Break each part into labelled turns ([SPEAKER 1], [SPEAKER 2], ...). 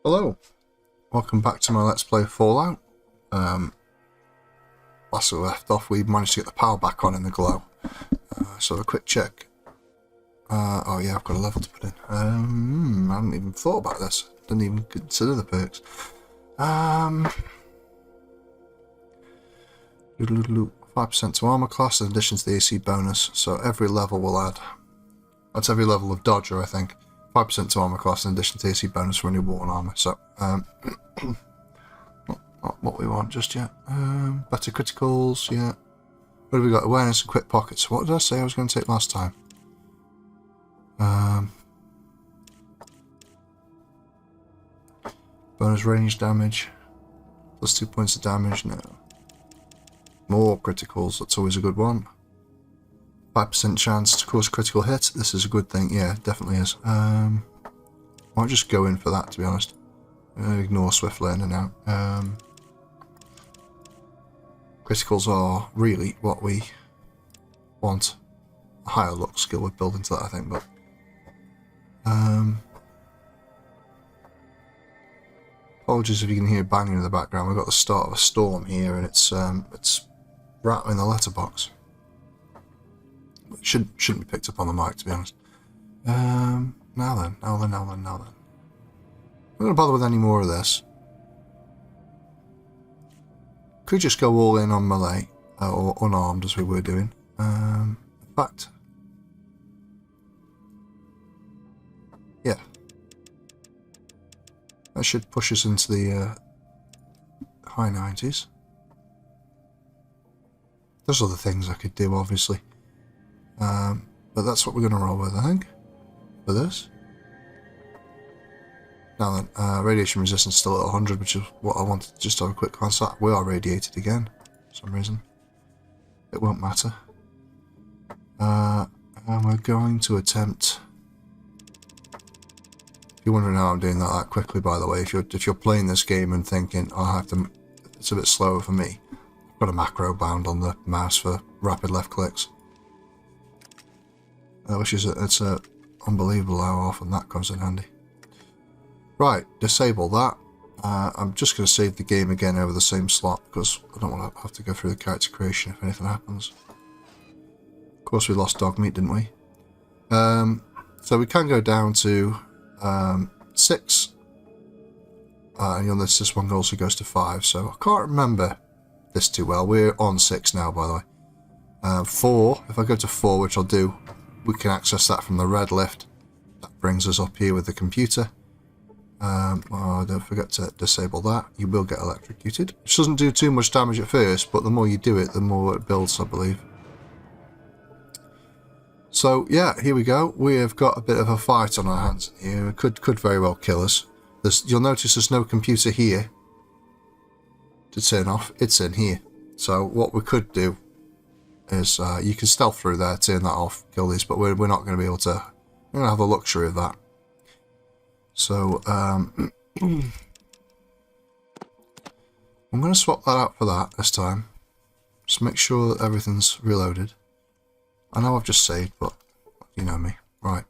[SPEAKER 1] Hello, welcome back to my Let's Play Fallout. Last we left off, we managed to get the power back on in the glow. So a quick check. Oh yeah, I've got a level to put in. I hadn't even thought about this. Didn't even consider the perks. 5% to armor class in addition to the AC bonus. So every level will add. That's every level of Dodger, I think. 5% to armor class in addition to AC bonus for any worn armor. So, not what we want just yet. Better criticals, yeah. What have we got? Awareness and quick pockets. What did I say I was going to take last time? Bonus range damage. Plus 2 points of damage. No. More criticals. That's always a good one. 5% chance to cause a critical hit. This is a good thing. Yeah, definitely is. Might just go in for that, to be honest. Ignore swift learning now. Criticals are really what we want. A higher luck skill would build into that, I think. But apologies if you can hear banging in the background. We've got the start of a storm here, and it's rattling the letterbox. It shouldn't be picked up on the mic, to be honest. Now then. I'm not going to bother with any more of this. Could just go all in on melee, or unarmed as we were doing. In fact, yeah. That should push us into the high 90s. There's other things I could do, obviously. But that's what we're going to roll with, I think, for this. Now then, radiation resistance still at 100, which is what I wanted to just have a quick glance at. We are radiated again, for some reason. It won't matter. And we're going to attempt... If you're wondering how I'm doing that quickly, by the way, if you're playing this game and thinking, oh, I have to, it's a bit slower for me, I've got a macro bound on the mouse for rapid left clicks. Which is it's unbelievable how often that comes in handy. Right, disable that. I'm just going to save the game again over the same slot because I don't want to have to go through the character creation if anything happens. Of course, we lost dog meat, didn't we? So we can go down to 6. And you'll notice this one also goes to 5. So I can't remember this too well. We're on 6 now, by the way. 4. If I go to 4, which I'll do. We can access that from the red lift. That brings us up here with the computer. Don't forget to disable that. You will get electrocuted. Which doesn't do too much damage at first, but the more you do it, the more it builds, I believe. So, yeah, here we go. We have got a bit of a fight on our hands here. It could very well kill us. You'll notice there's no computer here to turn off. It's in here. So, what we could do is you can stealth through there, turn that off, kill these, but we're not going to be able to. We're going to have the luxury of that. So I'm going to swap that out for that this time. Just make sure that everything's reloaded. I know I've just saved, but you know me. Right,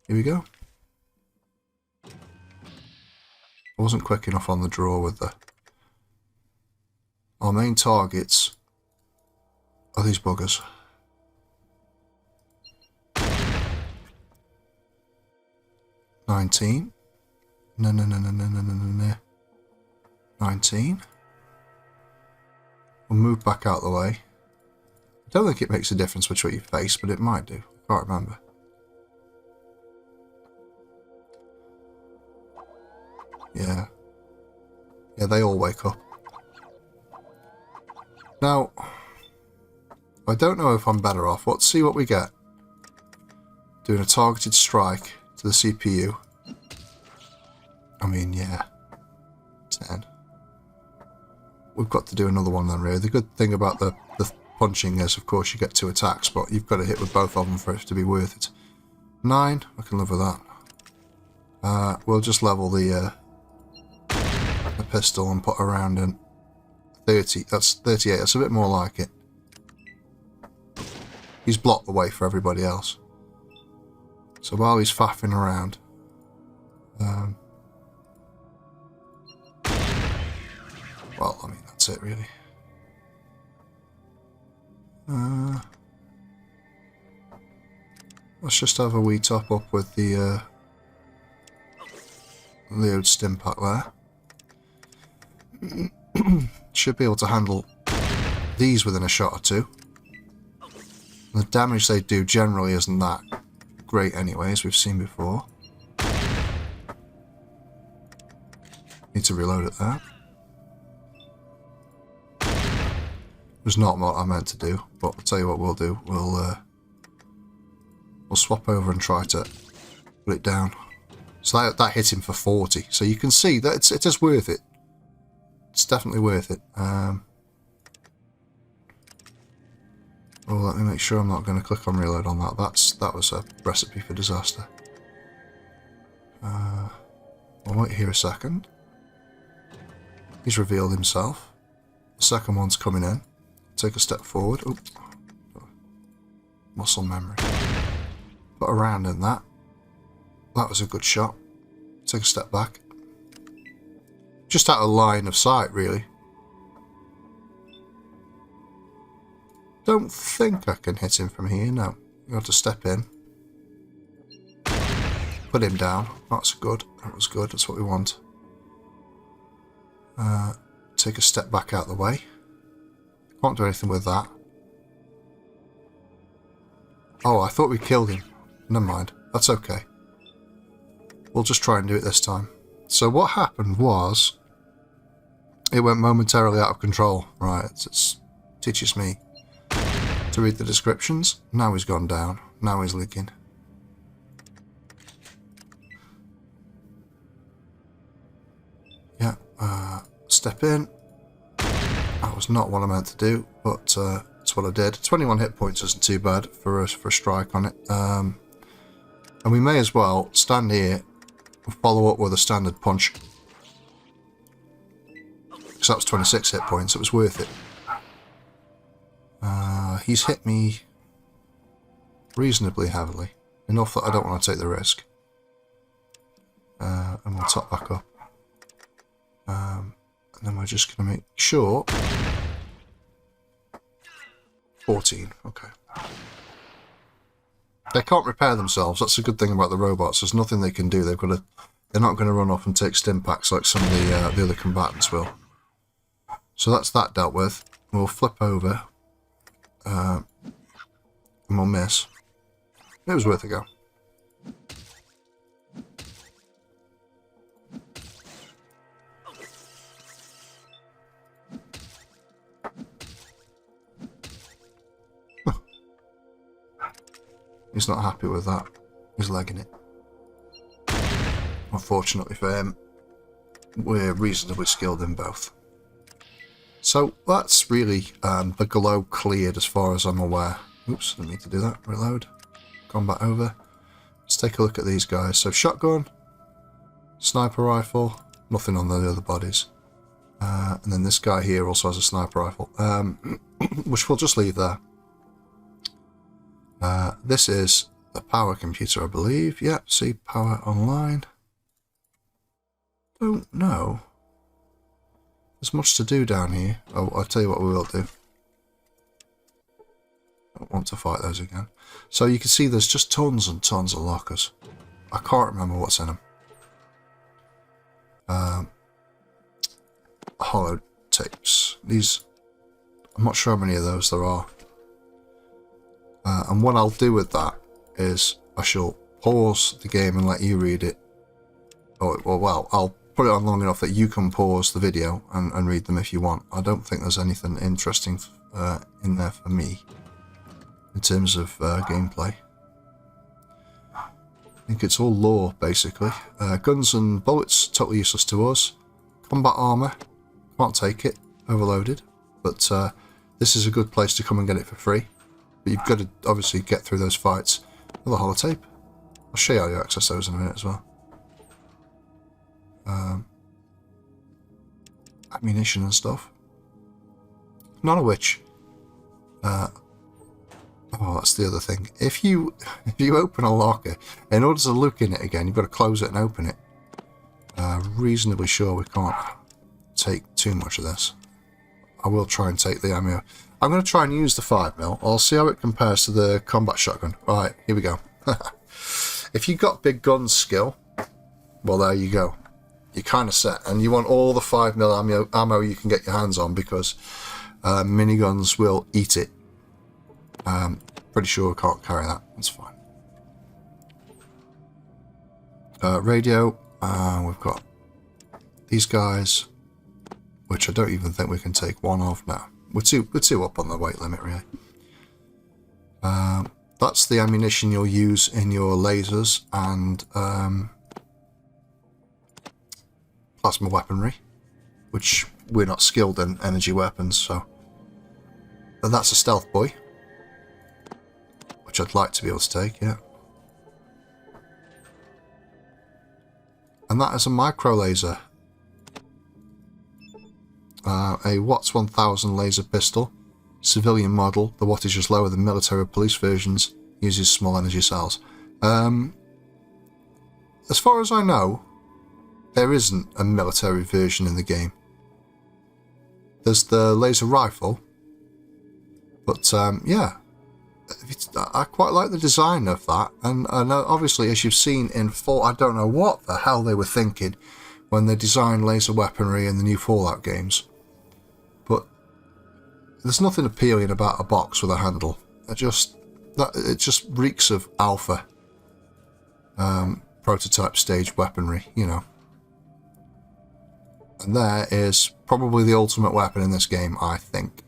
[SPEAKER 1] here we go. I wasn't quick enough on the draw with our main targets. Are these buggers? $19. No. 19. We'll move back out of the way. I don't think it makes a difference which way you face, but it might do. I can't remember. Yeah. Yeah, they all wake up. Now... I don't know if I'm better off. Let's see what we get. Doing a targeted strike to the CPU. I mean, yeah. 10. We've got to do another one then, really. The good thing about the punching is, of course, you get 2 attacks, but you've got to hit with both of them for it to be worth it. 9. I can live with that. We'll just level the pistol and put a round in. 30. That's 38. That's a bit more like it. He's blocked the way for everybody else. So while he's faffing around, Well, I mean, that's it, really. Let's just have a wee top up with the old stim pack there. Should be able to handle these within a shot or two. The damage they do generally isn't that great anyway, as we've seen before. Need to reload it there. Was not what I meant to do, but I'll tell you what we'll do. We'll swap over and try to put it down. So that hit him for 40. So you can see that it is worth it. It's definitely worth it. Oh, let me make sure I'm not going to click on reload on that. That was a recipe for disaster. I'll wait here a second. He's revealed himself. The second one's coming in. Take a step forward. Oop. Muscle memory. Put a round in that. That was a good shot. Take a step back. Just out of line of sight, really. Don't think I can hit him from here, no. You have to step in. Put him down. That's good. That was good. That's what we want. Take a step back out of the way. Can't do anything with that. Oh, I thought we killed him. Never mind. That's okay. We'll just try and do it this time. So what happened was, it went momentarily out of control. Right, it teaches me to read the descriptions. Now he's gone down. Now he's leaking. Yeah, step in. That was not what I meant to do, but that's what I did. 21 hit points isn't too bad for a strike on it. And we may as well stand here and follow up with a standard punch. Because that was 26 hit points, it was worth it. He's hit me reasonably heavily. Enough that I don't want to take the risk. And we'll top back up. And then we're just going to make sure... 14, okay. They can't repair themselves, that's a good thing about the robots. There's nothing they can do. They're not going to run off and take stim packs like some of the other combatants will. So that's that dealt with. We'll flip over. And we'll miss. It was worth a go. He's not happy with that. He's legging it. Unfortunately for him, we're reasonably skilled in both. So that's really the glow cleared as far as I'm aware. Oops, didn't need to do that. Reload. Combat over. Let's take a look at these guys. So shotgun, sniper rifle, nothing on the other bodies. And then this guy here also has a sniper rifle, which we'll just leave there. This is the power computer, I believe. Yep, see, power online. Don't know. There's much to do down here. Oh, I'll tell you what we will do. Don't want to fight those again. So you can see there's just tons and tons of lockers. I can't remember what's in them. Hollow tapes. These, I'm not sure how many of those there are. And what I'll do with that is I shall pause the game and let you read it. Oh, well, I'll put it on long enough that you can pause the video and read them if you want. I don't think there's anything interesting in there for me in terms of gameplay. I think it's all lore, basically. Guns and bullets, totally useless to us. Combat armor, can't take it, overloaded. But this is a good place to come and get it for free. But you've got to obviously get through those fights with a holotape. I'll show you how you access those in a minute as well. Ammunition and stuff. None of which... oh, that's the other thing. If you open a locker, in order to look in it again, you've got to close it and open it. Reasonably sure we can't take too much of this. I will try and take the ammo. I'm going to try and use the 5mm. I'll see how it compares to the combat shotgun. Alright, here we go. If you've got big gun skill, well, there you go. You're kind of set. And you want all the 5mm ammo you can get your hands on, because miniguns will eat it. Pretty sure I can't carry that. That's fine. Radio. We've got these guys, which I don't even think we can take one of now. We're two up on the weight limit, really. That's the ammunition you'll use in your lasers and plasma weaponry, which we're not skilled in energy weapons, so. And that's a stealth boy, which I'd like to be able to take, yeah. And that is a micro laser. A Watts 1000 laser pistol, civilian model. The wattage is lower than military or police versions. Uses small energy cells. As far as I know, there isn't a military version in the game. There's the laser rifle, but yeah, I quite like the design of that. And obviously, as you've seen in Fallout, I don't know what the hell they were thinking when they designed laser weaponry in the new Fallout games. But there's nothing appealing about a box with a handle. It just reeks of alpha prototype stage weaponry, you know. And there is probably the ultimate weapon in this game, I think.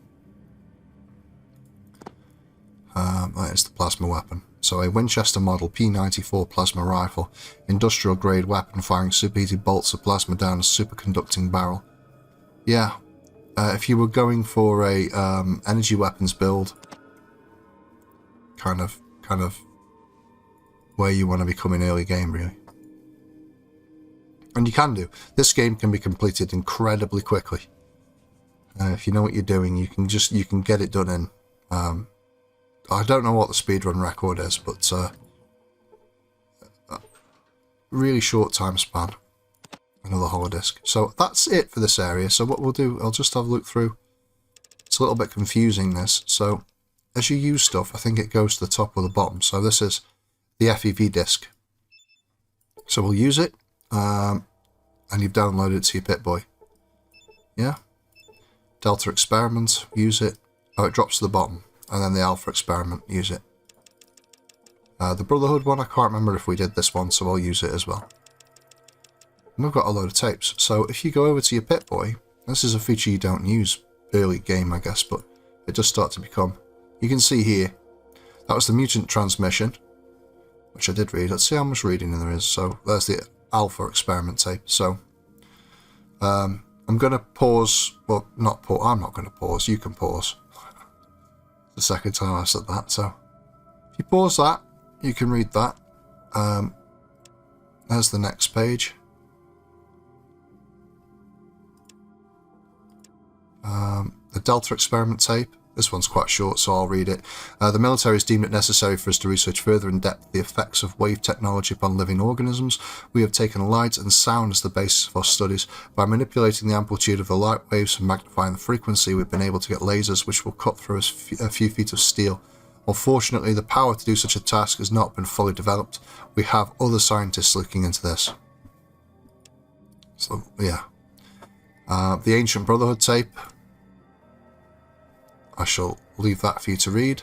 [SPEAKER 1] That is the plasma weapon. So a Winchester model P94 plasma rifle, industrial grade weapon firing superheated bolts of plasma down a superconducting barrel. Yeah, if you were going for a energy weapons build, kind of where you want to become in early game, really. And you can do. This game can be completed incredibly quickly. If you know what you're doing, you can get it done in. I don't know what the speedrun record is, but really short time span. Another holodisc. So that's it for this area. So what we'll do, I'll just have a look through. It's a little bit confusing, this. So as you use stuff, I think it goes to the top or the bottom. So this is the FEV disc. So we'll use it. And you've downloaded it to your Pip-Boy. Yeah. Delta experiment, use it. Oh, it drops to the bottom. And then the Alpha experiment, use it. The Brotherhood one, I can't remember if we did this one, so I'll use it as well. And we've got a load of tapes. So if you go over to your Pip-Boy, this is a feature you don't use early game, I guess, but it does start to become. You can see here, that was the mutant transmission, which I did read. Let's see how much reading there is. So there's the Alpha experiment tape. So I'm going to pause. Well, not pause. I'm not going to pause. You can pause. The second time I said that. So if you pause that, you can read that. There's the next page. The Delta experiment tape. This one's quite short, so I'll read it. The military has deemed it necessary for us to research further in depth the effects of wave technology upon living organisms. We have taken light and sound as the basis of our studies. By manipulating the amplitude of the light waves and magnifying the frequency, we've been able to get lasers which will cut through a few feet of steel. Unfortunately, the power to do such a task has not been fully developed. We have other scientists looking into this. So, yeah. The Ancient Brotherhood tape. I shall leave that for you to read.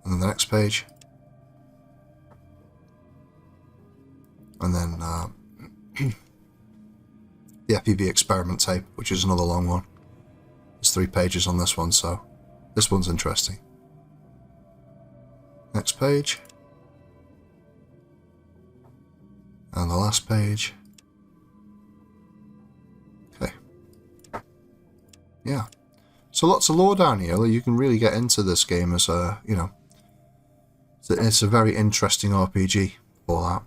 [SPEAKER 1] And then the next page. And then the FEV experiment tape, which is another long one. There's 3 pages on this one, so this one's interesting. Next page. And the last page. Yeah, so lots of lore down here. You can really get into this game as a, you know, it's a very interesting RPG. Fallout.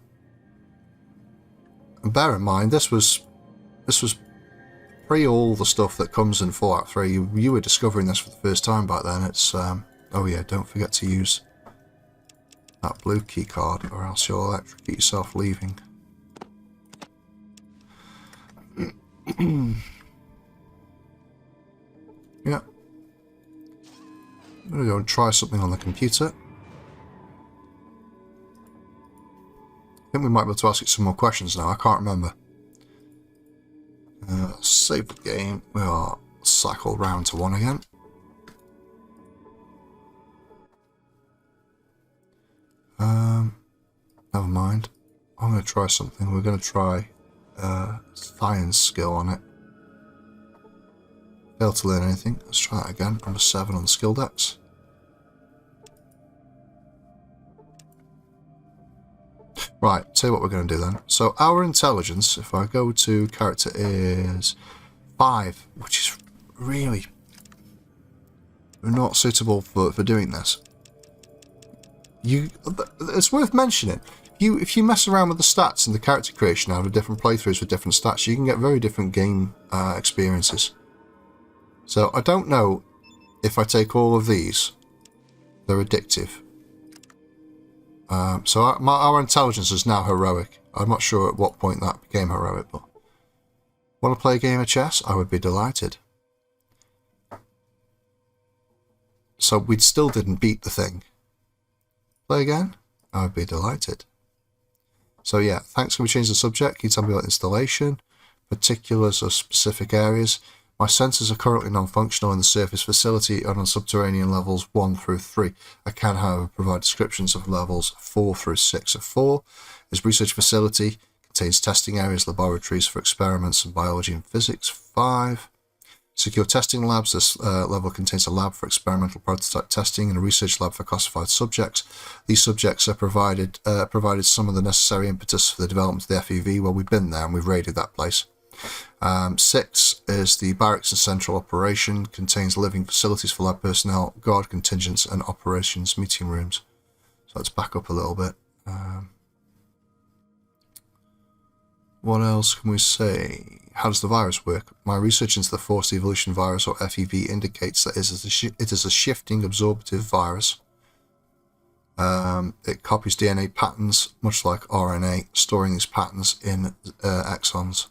[SPEAKER 1] And bear in mind, this was pre all the stuff that comes in Fallout 3. You were discovering this for the first time back then. It's oh yeah, don't forget to use that blue key card, or else you'll electrocute yourself leaving. Yeah. I'm going to go and try something on the computer. I think we might be able to ask it some more questions now. I can't remember. Save the game. We are cycled round to 1 again. Never mind. I'm going to try something. We're going to try science skill on it. Failed to learn anything. Let's try that again. Number 7 on the skill dex. Right, tell you what we're going to do then. So our intelligence, if I go to character, is 5, which is really not suitable for doing this. It's worth mentioning. If you mess around with the stats in the character creation out of different playthroughs with different stats, you can get very different game experiences. So I don't know if I take all of these, they're addictive. So our intelligence is now heroic. I'm not sure at what point that became heroic, but want to play a game of chess? I would be delighted. So we still didn't beat the thing. Play again? I would be delighted. So yeah, thanks. Can we change the subject? Can you tell me about installation? Particulars of specific areas. My sensors are currently non-functional in the surface facility and on subterranean levels 1 through 3. I can, however, provide descriptions of levels 4 through 6. Of 4 is research facility, contains testing areas, laboratories for experiments in biology and physics. 5. Secure testing labs. This level contains a lab for experimental prototype testing and a research lab for classified subjects. These subjects are provided some of the necessary impetus for the development of the FEV. Well, we've been there and we've raided that place. 6 is the barracks and central operation, contains living facilities for lab personnel, guard contingents and operations meeting rooms. So let's back up a little bit. What else can we say? How does the virus work? My research into the forced evolution virus, or FEV, indicates that it is a shifting absorptive virus. It copies DNA patterns, much like RNA, storing these patterns in exons.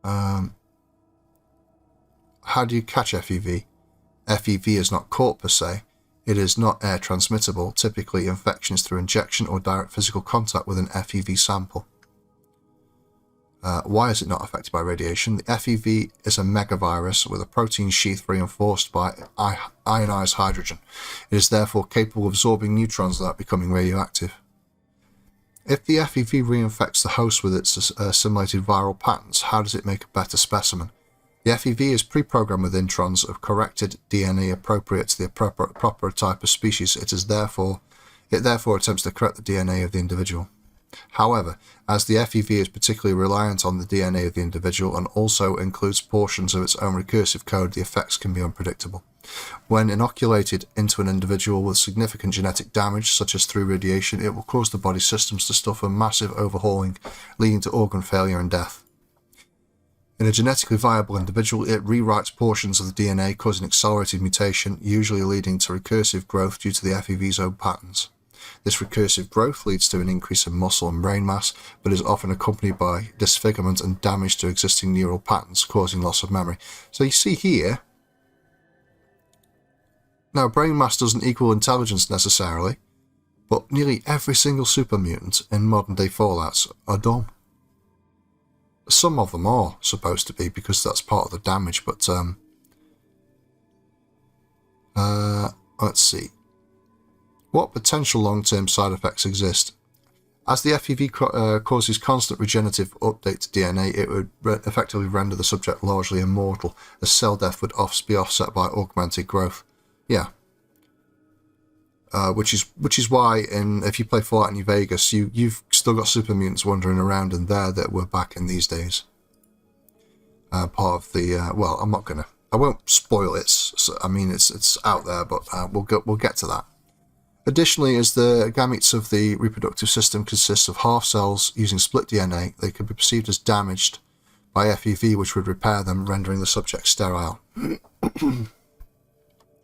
[SPEAKER 1] How do you catch FEV? FEV is not caught per se. It is not air transmittable. Typically, infection is through injection or direct physical contact with an FEV sample. Why is it not affected by radiation? The FEV is a megavirus with a protein sheath reinforced by ionized hydrogen. It is therefore capable of absorbing neutrons without becoming radioactive. If the FEV reinfects the host with its assimilated viral patterns, how does it make a better specimen? The FEV is pre-programmed with introns of corrected DNA appropriate to the proper type of species. It therefore attempts to correct the DNA of the individual. However, as the FEV is particularly reliant on the DNA of the individual and also includes portions of its own recursive code, the effects can be unpredictable. When inoculated into an individual with significant genetic damage, such as through radiation, it will cause the body systems to suffer massive overhauling, leading to organ failure and death. In a genetically viable individual, it rewrites portions of the DNA, causing accelerated mutation, usually leading to recursive growth due to the FEV's own patterns. This recursive growth leads to an increase in muscle and brain mass, but is often accompanied by disfigurement and damage to existing neural patterns, causing loss of memory. So you see here, now brain mass doesn't equal intelligence necessarily, but nearly every single super mutant in modern day Fallouts are dumb. Some of them are supposed to be because that's part of the damage, but let's see. What potential long-term side effects exist? As the FEV causes constant regenerative update to DNA, it would effectively render the subject largely immortal, as cell death would be offset by augmented growth. Yeah. Which is why if you play Fallout New Vegas, you've still got super mutants wandering around in there that were back in these days. Part of the well, I won't spoil it. So, I mean, it's out there, but we'll get to that. Additionally, as the gametes of the reproductive system consist of half cells using split DNA, they can be perceived as damaged by FEV, which would repair them, rendering the subject sterile.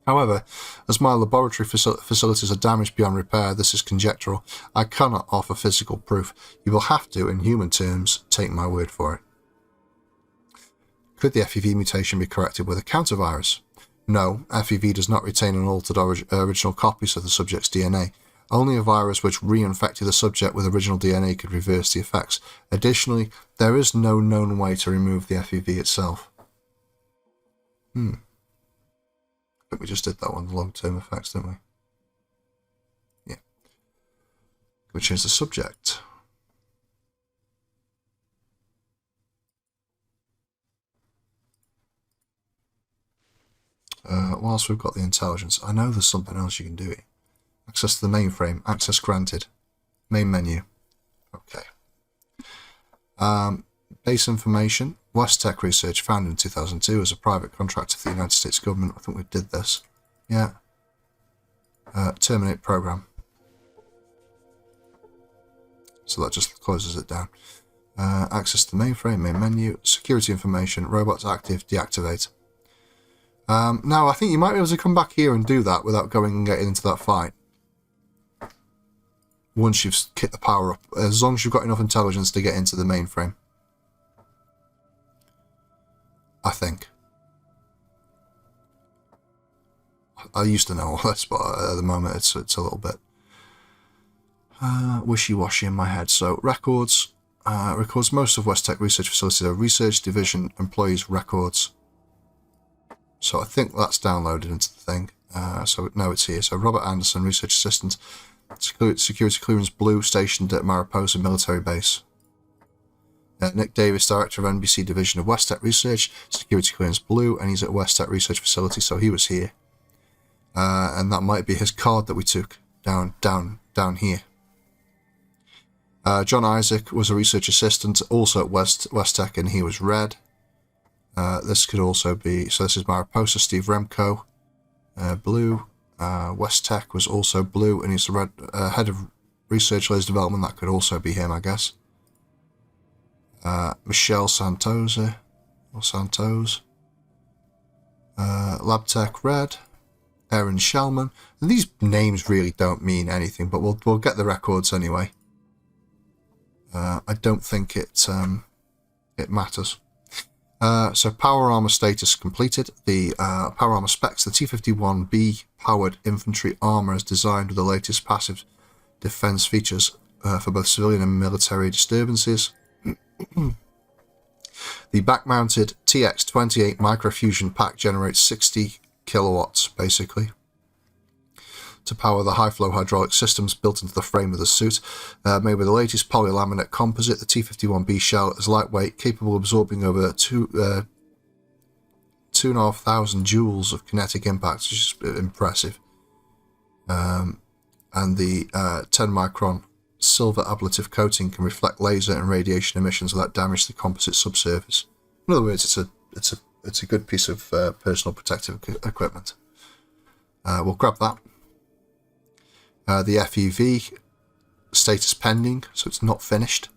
[SPEAKER 1] However, as my laboratory facilities are damaged beyond repair, this is conjectural. I cannot offer physical proof. You will have to, in human terms, take my word for it. Could the FEV mutation be corrected with a countervirus? No, FEV does not retain unaltered original copies of the subject's DNA. Only a virus which reinfected the subject with original DNA could reverse the effects. Additionally, there is no known way to remove the FEV itself. I think we just did that one, the long-term effects, didn't we? Yeah. Which is the subject. Whilst we've got the intelligence, I know there's something else you can do here. Access to the mainframe. Access granted. Main menu. Okay. Base information. West Tech Research, founded in 2002 as a private contractor for the United States government. I think we did this. Yeah. Terminate program. So that just closes it down. Access to the mainframe, main menu. Security information. Robots active. Deactivate. Now, I think you might be able to come back here and do that without going and getting into that fight. Once you've kicked the power up. As long as you've got enough intelligence to get into the mainframe. I think. I used to know all this, but at the moment it's a little bit wishy-washy in my head. So, records. Records most of West Tech Research Facilities are Research Division Employees Records. So I think that's downloaded into the thing. So now it's here. So Robert Anderson, Research Assistant, Security Clearance Blue, stationed at Mariposa Military Base. Nick Davis, Director of NBC Division of West Tech Research, Security Clearance Blue, and he's at West Tech Research Facility, so he was here. And that might be his card that we took down here. John Isaac was a Research Assistant, also at West Tech, and he was red. This could also be, so this is Mariposa, Steve Remco, blue. West Tech was also blue, and he's the red, head of research laser development. That could also be him, I guess. Michelle Santos, Lab Tech red. Aaron Shellman. And these names really don't mean anything, but we'll get the records anyway. I don't think it matters. So power armor status completed. The power armor specs. The T-51B powered infantry armor is designed with the latest passive defense features for both civilian and military disturbances. The back-mounted TX-28 microfusion pack generates 60 kilowatts, basically, to power the high-flow hydraulic systems built into the frame of the suit. Made with the latest polylaminate composite, the T-51B shell is lightweight, capable of absorbing over 2,500 joules of kinetic impact, which is impressive. And the 10-micron silver ablative coating can reflect laser and radiation emissions without damage to the composite subsurface. In other words, it's a good piece of personal protective equipment. We'll grab that. The FEV status pending, so it's not finished.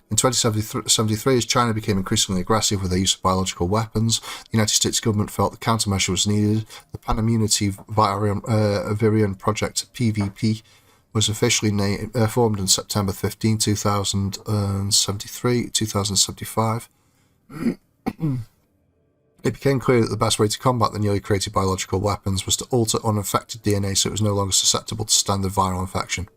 [SPEAKER 1] In 2073, as China became increasingly aggressive with their use of biological weapons, the United States government felt the countermeasure was needed. The Pan-Immunity Virion Project, PVP, was officially formed on September 15, 2075. It became clear that the best way to combat the newly created biological weapons was to alter unaffected DNA so it was no longer susceptible to standard viral infection.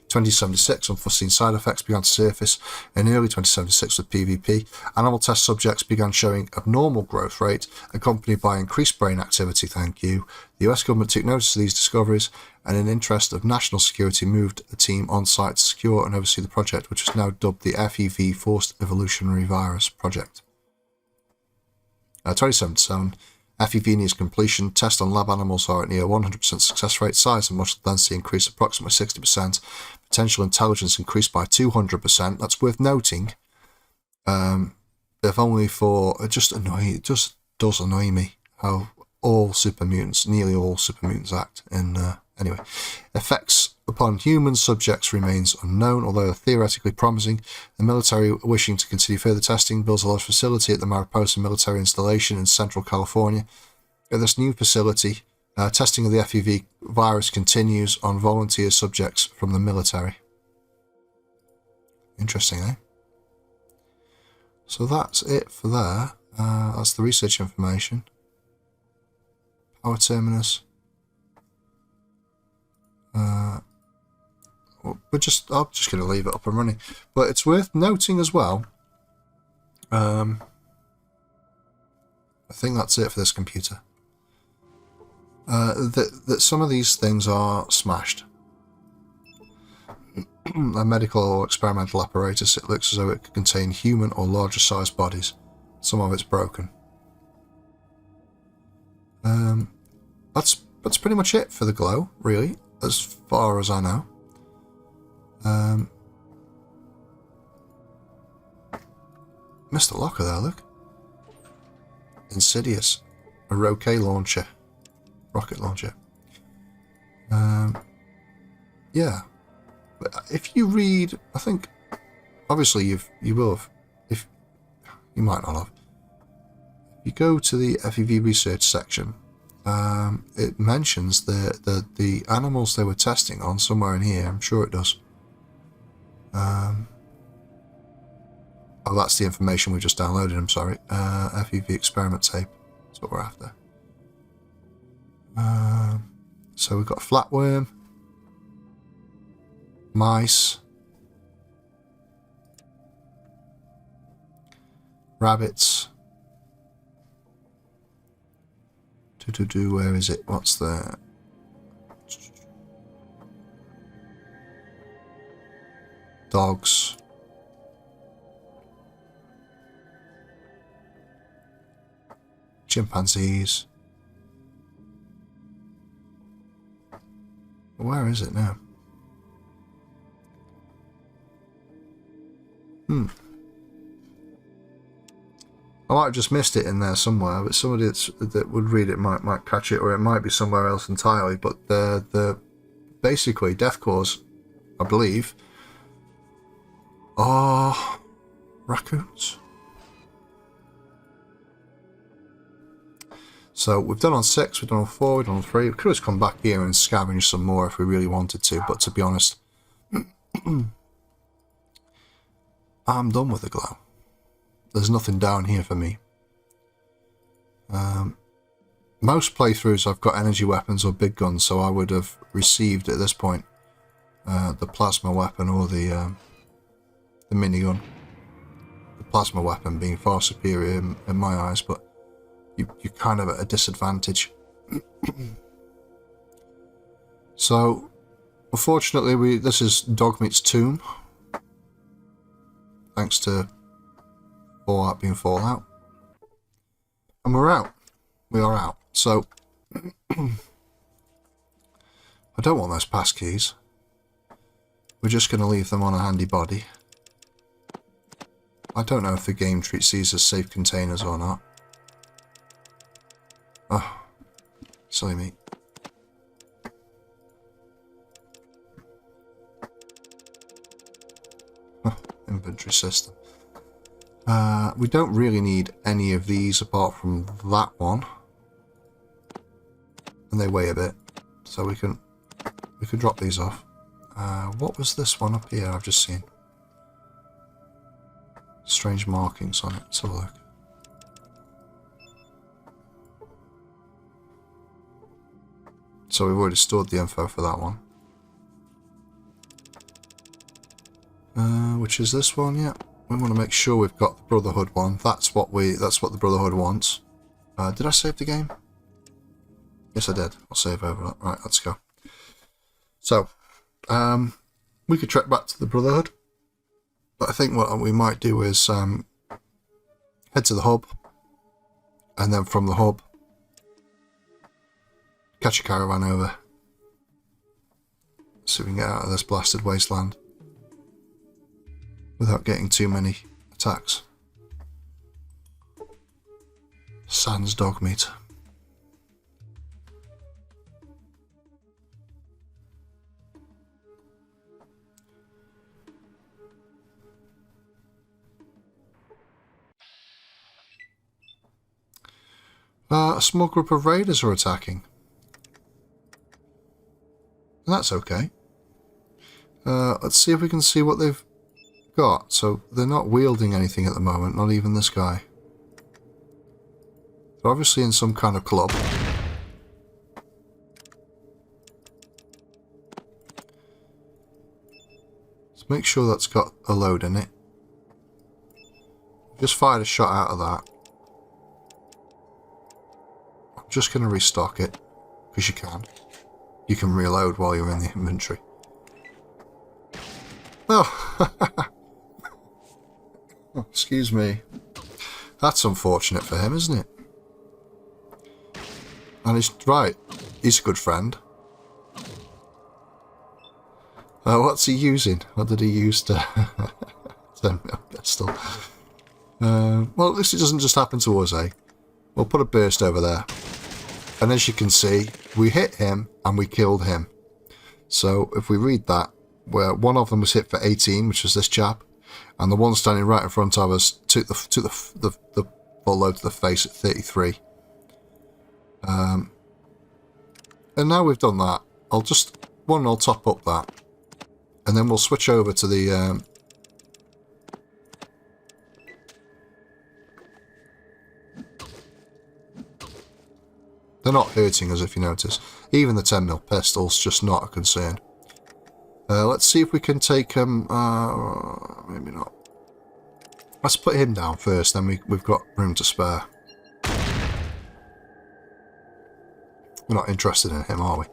[SPEAKER 1] 2076, unforeseen side effects began to surface. In early 2076 with PvP, animal test subjects began showing abnormal growth rate, accompanied by increased brain activity, thank you. The US government took notice of these discoveries, and in interest of national security moved a team on site to secure and oversee the project, which is now dubbed the FEV Forced Evolutionary Virus Project. 2077, FEV nears completion. Tests on lab animals are at near 100% success rate. Size and muscle density increased approximately 60%. Potential intelligence increased by 200%. That's worth noting. If only for it just does annoy me how all super mutants, nearly all super mutants act. And anyway, effects upon human subjects remains unknown, although theoretically promising. The military, wishing to continue further testing, builds a large facility at the Mariposa Military Installation in Central California. At this new facility, testing of the FEV virus continues on volunteer subjects from the military. Interesting, eh? So that's it for there. That's the research information. Power terminus. I'm just going to leave it up and running. But it's worth noting as well. I think that's it for this computer. That some of these things are smashed. A medical or experimental apparatus, it looks as though it could contain human or larger sized bodies. Some of it's broken. That's pretty much it for the glow, really, as far as I know. Missed the locker there, look. Insidious. A rocket launcher. Rocket launcher. Yeah. If you read, I think, obviously you will have, if you might not have. If you go to the FEV research section, it mentions the animals they were testing on somewhere in here. I'm sure it does. Oh, that's the information we just downloaded. I'm sorry. FEV experiment tape. That's what we're after. So we've got flatworm, mice, rabbits. Where is it? What's the... Dogs. Chimpanzees. Where is it now? I might have just missed it in there somewhere, but somebody that would read it might catch it, or it might be somewhere else entirely. But the basically death cause, I believe, are raccoons. So we've done on 6, we've done on 4, we've done on 3. We could have come back here and scavenge some more if we really wanted to, but to be honest, I'm done with the glow. There's nothing down here for me. Most playthroughs I've got energy weapons or big guns, so I would have received at this point the plasma weapon or the minigun. The plasma weapon being far superior in my eyes, but you're kind of at a disadvantage. So, unfortunately, this is Dogmeat's tomb. Thanks to Fallout being Fallout. And we're out. We are out. So, I don't want those passkeys. We're just going to leave them on a handy body. I don't know if the game treats these as safe containers or not. Oh, silly me. Oh, inventory system. We don't really need any of these apart from that one. And they weigh a bit, so we can drop these off. What was this one up here I've just seen? Strange markings on it. Let's have a look. So we've already stored the info for that one. Which is this one, yeah. We want to make sure we've got the Brotherhood one. That's what the Brotherhood wants. Did I save the game? Yes, I did. I'll save over that. Right, let's go. So, we could trek back to the Brotherhood, but I think what we might do is head to the hub, and then from the hub, catch a caravan over. See if we can get out of this blasted wasteland without getting too many attacks. Sans dog meat. A small group of raiders are attacking. That's okay. Let's see if we can see what they've got. So they're not wielding anything at the moment, not even this guy. They're obviously in some kind of club. Let's make sure that's got a load in it. Just fired a shot out of that. I'm just going to restock it, because you can. You can reload while you're in the inventory. Oh, oh, excuse me. That's unfortunate for him, isn't it? And he's right. He's a good friend. What's he using? What did he use to... pistol. Well, at least it doesn't just happen to us, eh? We'll put a burst over there. And as you can see, we hit him and we killed him. So if we read that, where one of them was hit for 18, which was this chap, and the one standing right in front of us took the full load to the face at 33. And now we've done that, I'll top up that, and then we'll switch over to the they're not hurting us, if you notice. Even the 10mm pistol's just not a concern. Let's see if we can take him. Maybe not. Let's put him down first, then we've got room to spare. We're not interested in him, are we?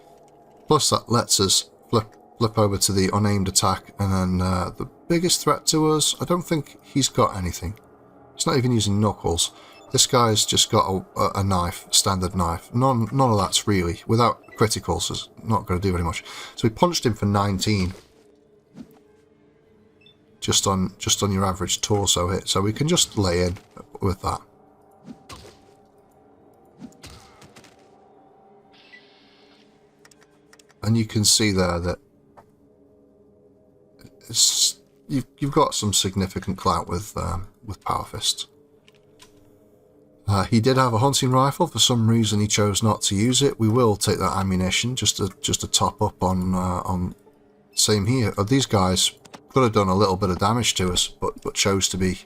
[SPEAKER 1] Plus that lets us flip over to the unaimed attack, and then the biggest threat to us, I don't think he's got anything. He's not even using knuckles. This guy's just got a knife, a standard knife. None of that's really, without criticals, is not going to do very much. So we punched him for 19. Just on your average torso hit. So we can just lay in with that. And you can see there that you've got some significant clout with Power Fists. He did have a hunting rifle. For some reason, he chose not to use it. We will take that ammunition just to top up on. Same here. These guys could have done a little bit of damage to us, but chose to be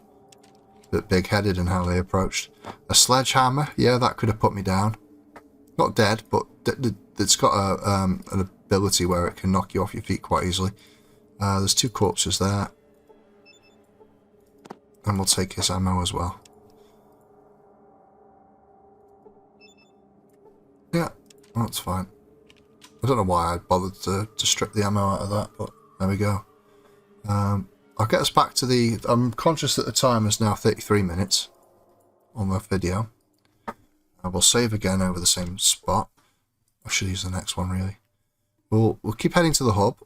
[SPEAKER 1] a bit big-headed in how they approached. A sledgehammer, yeah, that could have put me down. Not dead, but it's got an ability where it can knock you off your feet quite easily. There's 2 corpses there, and we'll take his ammo as well. Yeah, that's fine. I don't know why I bothered to strip the ammo out of that, but there we go. I'll get us back to the... I'm conscious that the time is now 33 minutes on the video. I will save again over the same spot. I should use the next one, really. We'll keep heading to the hub.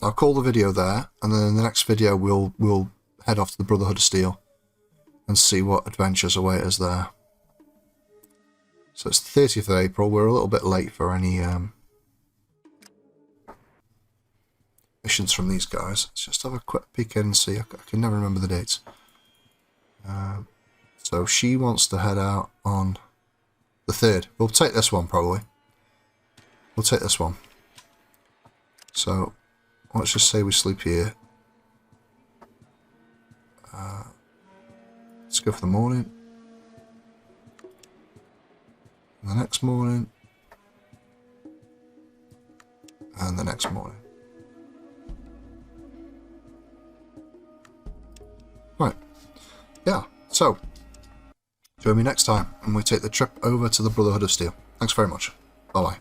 [SPEAKER 1] I'll call the video there, and then in the next video we'll head off to the Brotherhood of Steel and see what adventures await us there. So it's the 30th of April. We're a little bit late for any missions from these guys. Let's just have a quick peek in and see. I can never remember the dates. So she wants to head out on the 3rd. We'll take this one, probably. We'll take this one. So let's just say we sleep here. Let's go for the morning. And the next morning. And the next morning. Right. Yeah. So, join me next time and we take the trip over to the Brotherhood of Steel. Thanks very much. Bye-bye.